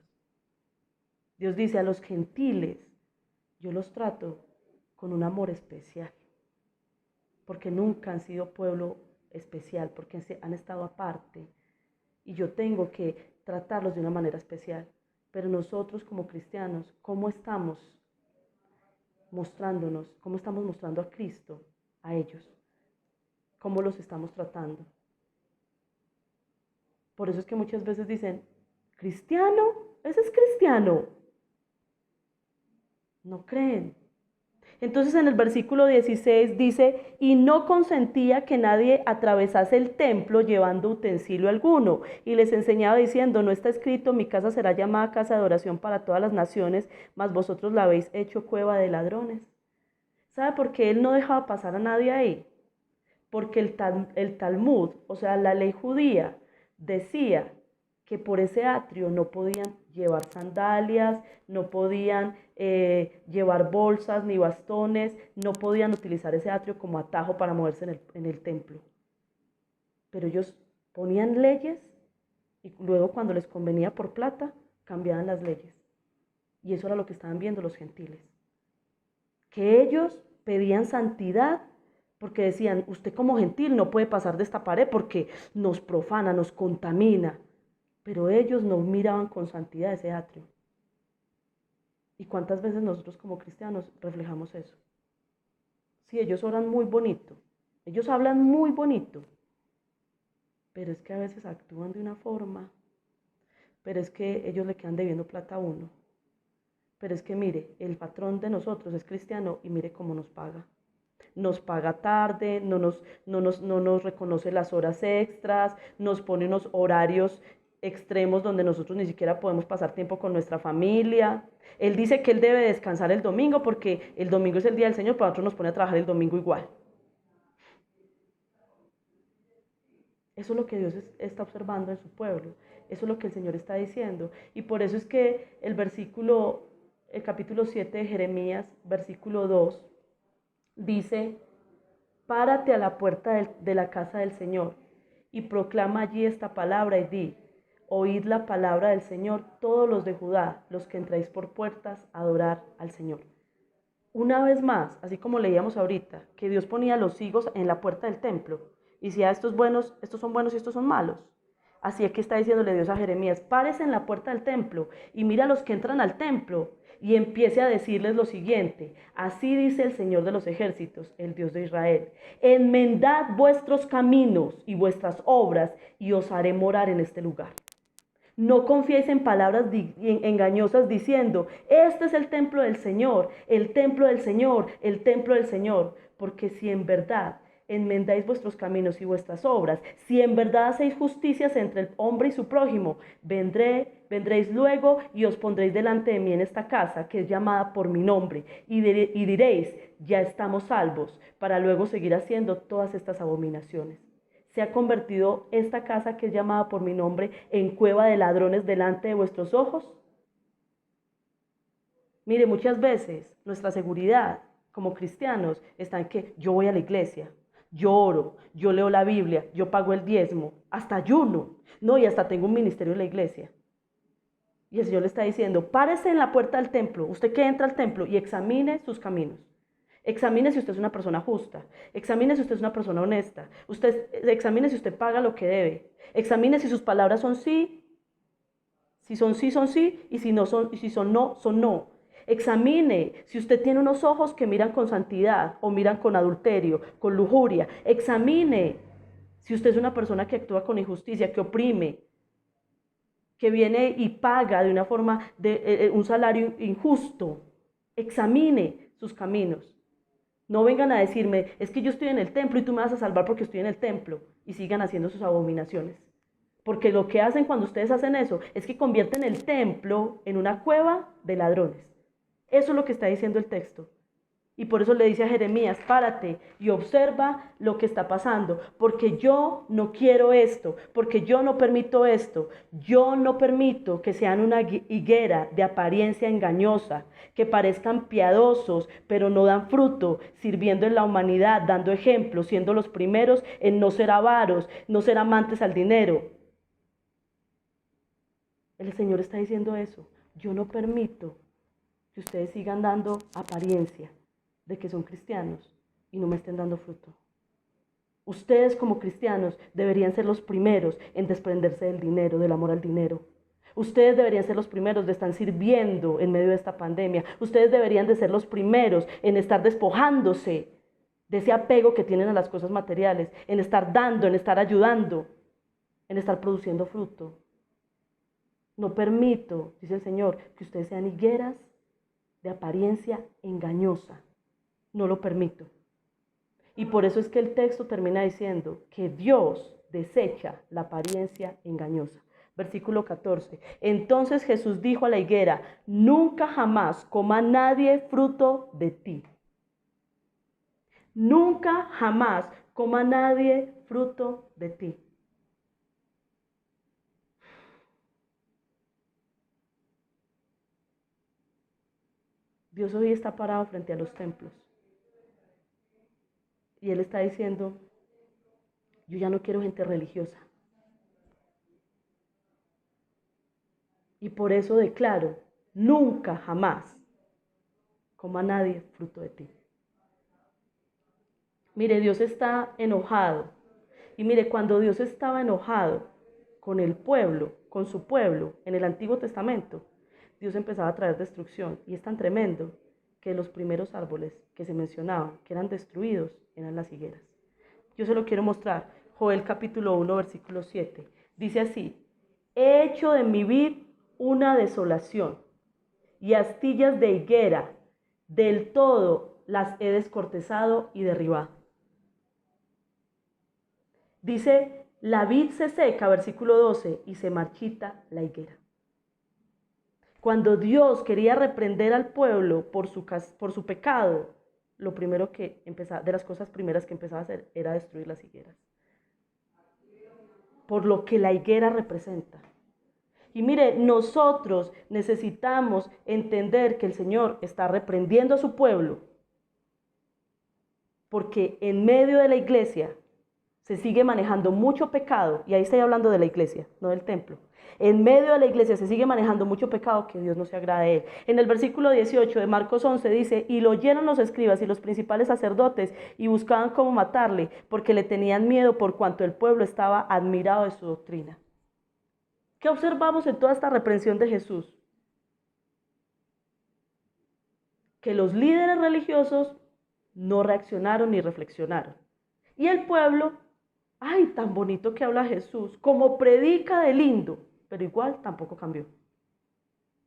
Dios dice, a los gentiles yo los trato con un amor especial, porque nunca han sido pueblo especial, porque han estado aparte, y yo tengo que tratarlos de una manera especial. Pero nosotros como cristianos, ¿cómo estamos mostrándonos? ¿Cómo estamos mostrando a Cristo a ellos? ¿Cómo los estamos tratando? Por eso es que muchas veces dicen, ¿cristiano? ¿Ese es cristiano? No creen. Entonces en el versículo 16 dice, y no consentía que nadie atravesase el templo llevando utensilio alguno. Y les enseñaba diciendo, no está escrito, mi casa será llamada casa de oración para todas las naciones, mas vosotros la habéis hecho cueva de ladrones. ¿Sabe por qué él no dejaba pasar a nadie ahí? Porque el Talmud, o sea, la ley judía, decía que por ese atrio no podían llevar sandalias, no podían llevar bolsas ni bastones, no podían utilizar ese atrio como atajo para moverse en el templo. Pero ellos ponían leyes y luego cuando les convenía por plata, cambiaban las leyes. Y eso era lo que estaban viendo los gentiles. Que ellos pedían santidad porque decían, usted como gentil no puede pasar de esta pared porque nos profana, nos contamina. Pero ellos no miraban con santidad ese atrio. ¿Y cuántas veces nosotros como cristianos reflejamos eso? Sí, ellos oran muy bonito, ellos hablan muy bonito, pero es que a veces actúan de una forma, pero es que ellos le quedan debiendo plata a uno. Pero es que mire, el patrón de nosotros es cristiano y mire cómo nos paga. Nos paga tarde, no nos reconoce las horas extras, nos pone unos horarios extremos donde nosotros ni siquiera podemos pasar tiempo con nuestra familia. Él dice que él debe descansar el domingo porque el domingo es el día del Señor, pero a nosotros nos pone a trabajar el domingo igual. Eso es lo que Dios está observando en su pueblo. Eso es lo que el Señor está diciendo. Y por eso es que el capítulo 7 de Jeremías, versículo 2, dice, párate a la puerta de la casa del Señor y proclama allí esta palabra y di, oíd la palabra del Señor todos los de Judá, los que entráis por puertas a adorar al Señor. Una vez más, así como leíamos ahorita, que Dios ponía los higos en la puerta del templo y decía, estos son buenos y estos son malos. Así es que está diciéndole Dios a Jeremías, párese en la puerta del templo y mira a los que entran al templo y empiece a decirles lo siguiente, así dice el Señor de los ejércitos, el Dios de Israel, enmendad vuestros caminos y vuestras obras y os haré morar en este lugar. No confiéis en palabras engañosas diciendo, este es el templo del Señor, el templo del Señor, el templo del Señor, porque si en verdad enmendáis vuestros caminos y vuestras obras, si en verdad hacéis justicias entre el hombre y su prójimo, vendréis luego y os pondréis delante de mí en esta casa, que es llamada por mi nombre, y diréis, ya estamos salvos, para luego seguir haciendo todas estas abominaciones. ¿Se ha convertido esta casa que es llamada por mi nombre en cueva de ladrones delante de vuestros ojos? Mire, muchas veces nuestra seguridad como cristianos está en que yo voy a la iglesia, yo oro, yo leo la Biblia, yo pago el diezmo, hasta ayuno, no, y hasta tengo un ministerio en la iglesia. Y el Señor le está diciendo, párese en la puerta del templo, usted que entra al templo y examine sus caminos. Examine si usted es una persona justa, examine si usted es una persona honesta, examine si usted paga lo que debe, examine si sus palabras son sí, si son sí, son sí, y si no son, y si son no, son no. Examine si usted tiene unos ojos que miran con santidad o miran con adulterio, con lujuria. Examine si usted es una persona que actúa con injusticia, que oprime, que viene y paga de una forma de un salario injusto. Examine sus caminos. No vengan a decirme, es que yo estoy en el templo y tú me vas a salvar porque estoy en el templo, y sigan haciendo sus abominaciones. Porque lo que hacen cuando ustedes hacen eso es que convierten el templo en una cueva de ladrones. Eso es lo que está diciendo el texto. Y por eso le dice a Jeremías, párate y observa lo que está pasando, porque yo no quiero esto, porque yo no permito esto. Yo no permito que sean una higuera de apariencia engañosa, que parezcan piadosos, pero no dan fruto, sirviendo en la humanidad, dando ejemplo, siendo los primeros en no ser avaros, no ser amantes al dinero. El Señor está diciendo eso. Yo no permito que ustedes sigan dando apariencia de que son cristianos y no me estén dando fruto. Ustedes como cristianos deberían ser los primeros en desprenderse del dinero, del amor al dinero. Ustedes deberían ser los primeros de estar sirviendo en medio de esta pandemia. Ustedes deberían de ser los primeros en estar despojándose de ese apego que tienen a las cosas materiales, en estar dando, en estar ayudando, en estar produciendo fruto. No permito, dice el Señor, que ustedes sean higueras de apariencia engañosa. No lo permito. Y por eso es que el texto termina diciendo que Dios desecha la apariencia engañosa. Versículo 14. Entonces Jesús dijo a la higuera, nunca jamás coma nadie fruto de ti. Nunca jamás coma nadie fruto de ti. Dios hoy está parado frente a los templos. Y Él está diciendo, yo ya no quiero gente religiosa. Y por eso declaro, nunca jamás coma nadie fruto de ti. Mire, Dios está enojado. Y mire, cuando Dios estaba enojado con el pueblo, con su pueblo, en el Antiguo Testamento, Dios empezaba a traer destrucción. Y es tan tremendo que los primeros árboles que se mencionaban, que eran destruidos, eran las higueras. Yo se lo quiero mostrar. Joel capítulo 1, versículo 7. Dice así, he hecho de mi vid una desolación y astillas de higuera, del todo las he descortezado y derribado. Dice, la vid se seca, versículo 12, y se marchita la higuera. Cuando Dios quería reprender al pueblo por su pecado, lo primero que empezaba, de las cosas primeras que empezaba a hacer era destruir las higueras. Por lo que la higuera representa. Y mire, nosotros necesitamos entender que el Señor está reprendiendo a su pueblo, porque en medio de la iglesia se sigue manejando mucho pecado, y ahí estoy hablando de la iglesia, no del templo. En medio de la iglesia se sigue manejando mucho pecado que Dios no se agrada de él. En el versículo 18 de Marcos 11 dice, y lo oyeron los escribas y los principales sacerdotes y buscaban cómo matarle, porque le tenían miedo por cuanto el pueblo estaba admirado de su doctrina. ¿Qué observamos en toda esta reprensión de Jesús? Que los líderes religiosos no reaccionaron ni reflexionaron. Y el pueblo, ay, tan bonito que habla Jesús, como predica de lindo, pero igual tampoco cambió.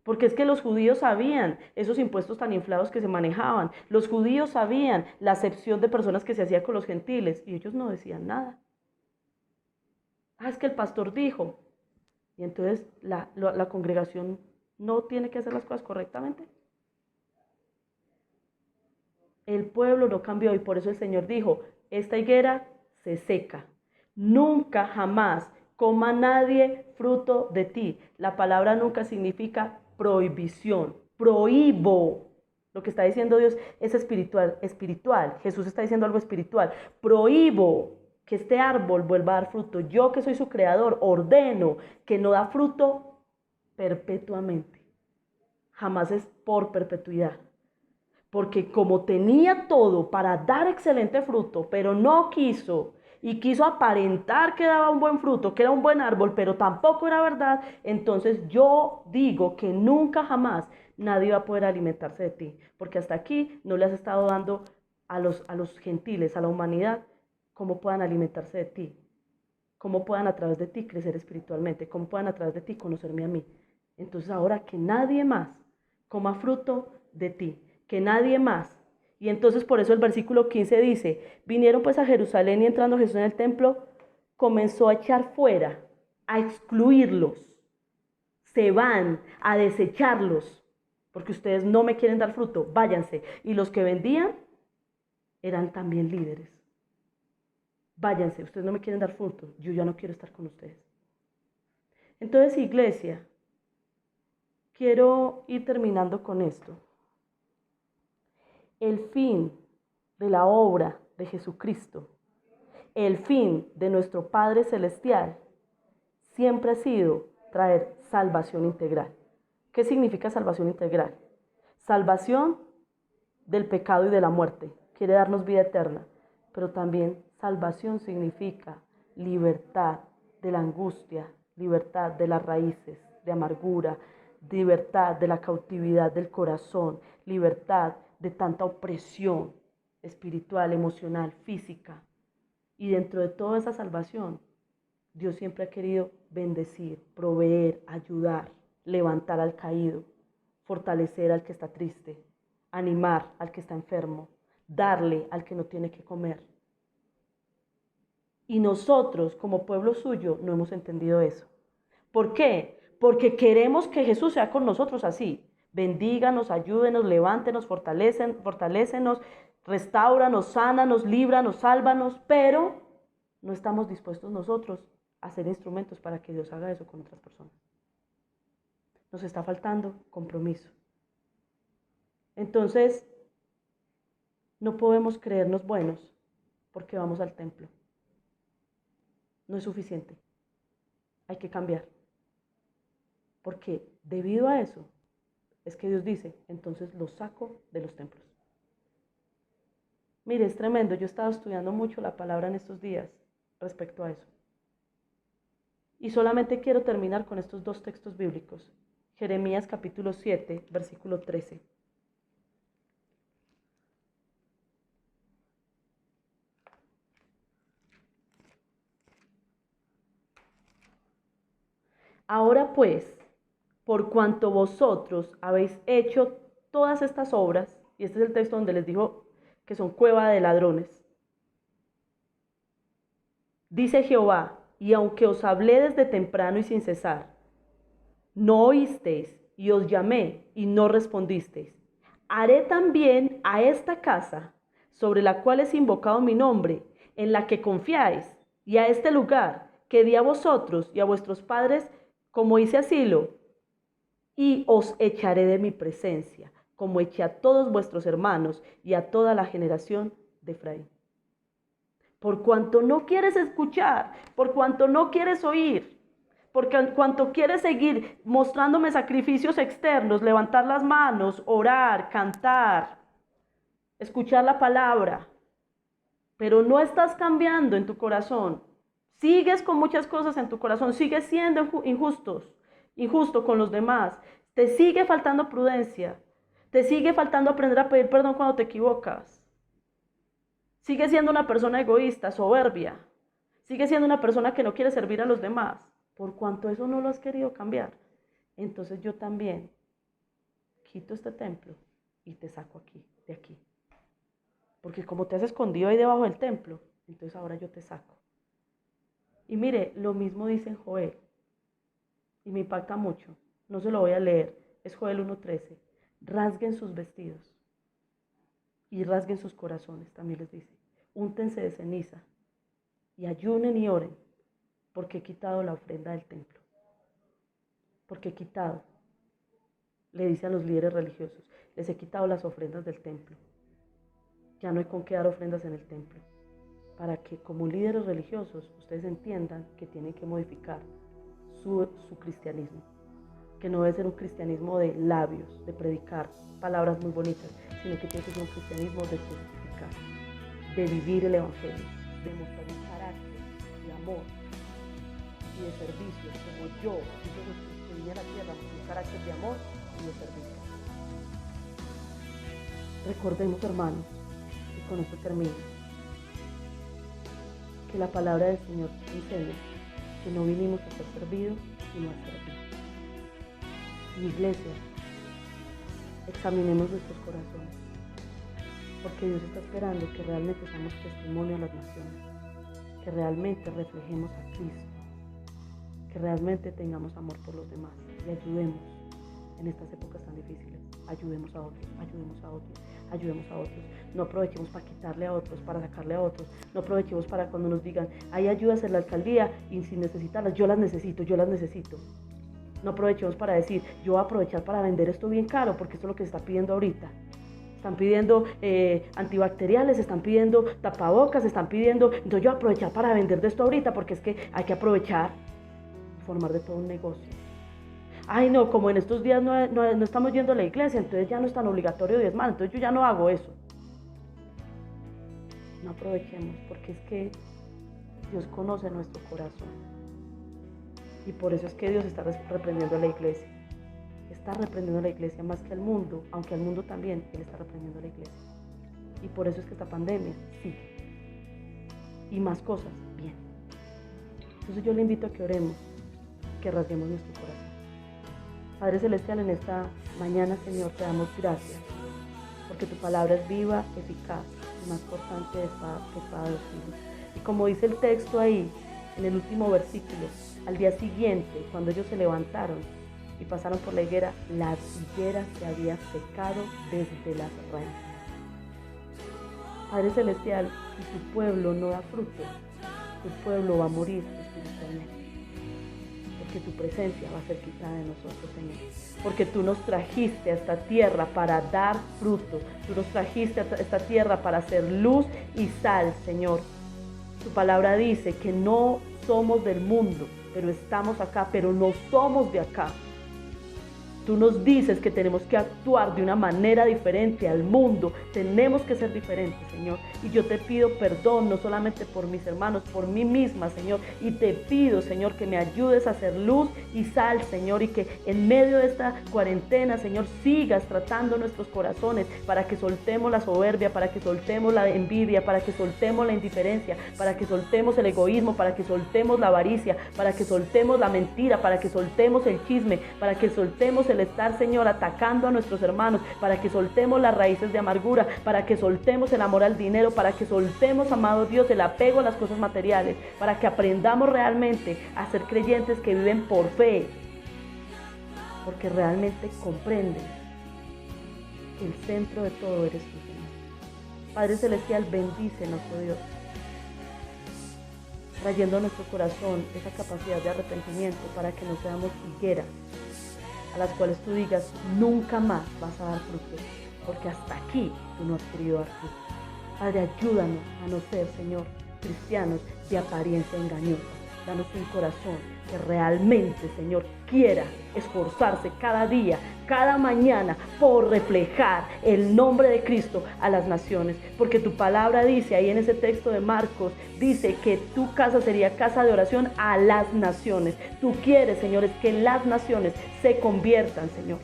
Porque es que los judíos sabían esos impuestos tan inflados que se manejaban. Los judíos sabían la acepción de personas que se hacía con los gentiles y ellos no decían nada. Ah, es que el pastor dijo. Y entonces la congregación no tiene que hacer las cosas correctamente. El pueblo no cambió y por eso el Señor dijo, esta higuera se seca. Nunca jamás coma nadie fruto de ti. La palabra nunca significa prohibición, Prohíbo. Lo que está diciendo Dios es espiritual. Jesús está diciendo algo espiritual. Prohíbo que este árbol vuelva a dar fruto. Yo, que soy su creador, ordeno que no da fruto perpetuamente. Jamás es por perpetuidad. Porque como tenía todo para dar excelente fruto, pero no quiso, y quiso aparentar que daba un buen fruto, que era un buen árbol, pero tampoco era verdad, entonces yo digo que nunca jamás nadie va a poder alimentarse de ti, porque hasta aquí no le has estado dando a los gentiles, a la humanidad, cómo puedan alimentarse de ti, cómo puedan a través de ti crecer espiritualmente, cómo puedan a través de ti conocerme a mí. Entonces ahora que nadie más coma fruto de ti, que nadie más. Y entonces por eso el versículo 15 dice, vinieron pues a Jerusalén y entrando Jesús en el templo, comenzó a echar fuera, a excluirlos. Se van, a desecharlos, porque ustedes no me quieren dar fruto, váyanse. Y los que vendían eran también líderes. Váyanse, ustedes no me quieren dar fruto, yo ya no quiero estar con ustedes. Entonces, iglesia, quiero ir terminando con esto. El fin de la obra de Jesucristo, el fin de nuestro Padre Celestial, siempre ha sido traer salvación integral. ¿Qué significa salvación integral? Salvación del pecado y de la muerte. Quiere darnos vida eterna. Pero también salvación significa libertad de la angustia, libertad de las raíces de amargura, libertad de la cautividad del corazón, libertad de tanta opresión espiritual, emocional, física. Y dentro de toda esa salvación, Dios siempre ha querido bendecir, proveer, ayudar, levantar al caído, fortalecer al que está triste, animar al que está enfermo, darle al que no tiene que comer. Y nosotros, como pueblo suyo, no hemos entendido eso. ¿Por qué? Porque queremos que Jesús sea con nosotros así. Bendíganos, ayúdenos, levántenos, fortalécenos, restáuranos, sánanos, líbranos, sálvanos, pero no estamos dispuestos nosotros a ser instrumentos para que Dios haga eso con otras personas. Nos está faltando compromiso. Entonces, no podemos creernos buenos porque vamos al templo. No es suficiente. Hay que cambiar. Porque debido a eso es que Dios dice, entonces los saco de los templos. Mire, es tremendo. Yo he estado estudiando mucho la palabra en estos días respecto a eso. Y solamente quiero terminar con estos dos textos bíblicos. Jeremías capítulo 7, versículo 13. Ahora pues, por cuanto vosotros habéis hecho todas estas obras, y este es el texto donde les dijo que son cueva de ladrones, dice Jehová, y aunque os hablé desde temprano y sin cesar, no oísteis, y os llamé, y no respondisteis. Haré también a esta casa, sobre la cual es invocado mi nombre, en la que confiáis, y a este lugar, que di a vosotros y a vuestros padres, como hice a Silo, y os echaré de mi presencia, como eché a todos vuestros hermanos y a toda la generación de Efraín. Por cuanto no quieres escuchar, por cuanto no quieres oír, porque en cuanto quieres seguir mostrándome sacrificios externos, levantar las manos, orar, cantar, escuchar la palabra, pero no estás cambiando en tu corazón, sigues con muchas cosas en tu corazón, sigues siendo injusto con los demás, te sigue faltando prudencia, te sigue faltando aprender a pedir perdón cuando te equivocas, sigues siendo una persona egoísta, soberbia, sigues siendo una persona que no quiere servir a los demás. Por cuanto eso no lo has querido cambiar, entonces yo también quito este templo y te saco aquí, de aquí. Porque como te has escondido ahí debajo del templo, entonces ahora yo te saco. Y mire, lo mismo dice en Joel, y me impacta mucho, no se lo voy a leer, es Joel 1:13. Rasguen sus vestidos y rasguen sus corazones, también les dice. Úntense de ceniza y ayunen y oren, porque he quitado la ofrenda del templo. Porque he quitado. le dice a los líderes religiosos, les he quitado las ofrendas del templo. Ya no hay con qué dar ofrendas en el templo. Para que como líderes religiosos ustedes entiendan que tienen que modificar su cristianismo. Que no debe ser un cristianismo de labios, de predicar palabras muy bonitas, sino que tiene que ser un cristianismo de testificar, de vivir el evangelio, de mostrar un carácter de amor y de servicio, como yo, dice Jesús, que vine a la tierra, un carácter de amor y de servicio. Recordemos, hermanos, y con esto termino, que la palabra del Señor enseña que no vinimos a ser servidos, sino a servir. Mi iglesia, examinemos nuestros corazones, porque Dios está esperando que realmente seamos testimonio a las naciones, que realmente reflejemos a Cristo, que realmente tengamos amor por los demás y ayudemos en estas épocas tan difíciles. Ayudemos a otros, ayudemos a otros, ayudemos a otros. No aprovechemos para quitarle a otros, para sacarle a otros. No aprovechemos para cuando nos digan, hay ayudas en la alcaldía y sin necesitarlas, yo las necesito, yo las necesito. No aprovechemos para decir, yo voy a aprovechar para vender esto bien caro, porque esto es lo que se está pidiendo ahorita. Están pidiendo antibacteriales, están pidiendo tapabocas, están pidiendo, entonces yo voy a aprovechar para vender de esto ahorita, porque es que hay que aprovechar, formar de todo un negocio. Ay no, como en estos días no estamos yendo a la iglesia, entonces ya no es tan obligatorio diezmar, entonces yo ya no hago eso. No aprovechemos, porque es que Dios conoce nuestro corazón. Y por eso es que Dios está reprendiendo a la iglesia. Está reprendiendo a la iglesia más que al mundo, aunque al mundo también Él está reprendiendo a la iglesia. Y por eso es que esta pandemia sigue. Y más cosas, bien. Entonces yo le invito a que oremos, que rasguemos nuestro corazón. Padre Celestial, en esta mañana, Señor, te damos gracias, porque tu palabra es viva, eficaz y más cortante que espada de dos filos. Y como dice el texto ahí, en el último versículo, al día siguiente, cuando ellos se levantaron y pasaron por la higuera se había secado desde las raíces. Padre Celestial, si tu pueblo no da fruto, tu pueblo va a morir espiritualmente. Porque tu presencia va a ser quitada de nosotros, Señor. Porque tú nos trajiste a esta tierra para dar fruto. Tú nos trajiste a esta tierra para hacer luz y sal, Señor. Tu palabra dice que no somos del mundo, pero estamos acá, pero no somos de acá. Tú nos dices que tenemos que actuar de una manera diferente al mundo. Tenemos que ser diferentes, Señor. Y yo te pido perdón, no solamente por mis hermanos, por mí misma, Señor. Y te pido, Señor, que me ayudes a hacer luz y sal, Señor. Y que en medio de esta cuarentena, Señor, sigas tratando nuestros corazones para que soltemos la soberbia, para que soltemos la envidia, para que soltemos la indiferencia, para que soltemos el egoísmo, para que soltemos la avaricia, para que soltemos la mentira, para que soltemos el chisme, para que soltemos el estar, Señor, atacando a nuestros hermanos, para que soltemos las raíces de amargura, para que soltemos el amor al dinero, para que soltemos, amado Dios, el apego a las cosas materiales, para que aprendamos realmente a ser creyentes que viven por fe, porque realmente comprenden que el centro de todo eres tú, Señor. Padre Celestial, bendice nuestro Dios, trayendo a nuestro corazón esa capacidad de arrepentimiento para que no seamos higueras a las cuales tú digas, nunca más vas a dar fruto, porque hasta aquí tú no has querido dar fruto. Padre, ayúdanos a no ser, Señor, cristianos de apariencia engañosa. Danos un corazón que realmente, Señor, quiera esforzarse cada día, cada mañana, por reflejar el nombre de Cristo a las naciones. Porque tu palabra dice, ahí en ese texto de Marcos, dice que tu casa sería casa de oración a las naciones. Tú quieres, Señor, es que las naciones se conviertan, Señor.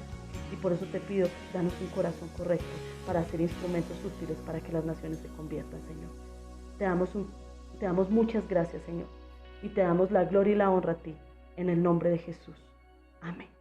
Y por eso te pido, danos un corazón correcto para ser instrumentos útiles para que las naciones se conviertan, Señor. Te damos muchas gracias, Señor. Y te damos la gloria y la honra a ti, en el nombre de Jesús. Amén.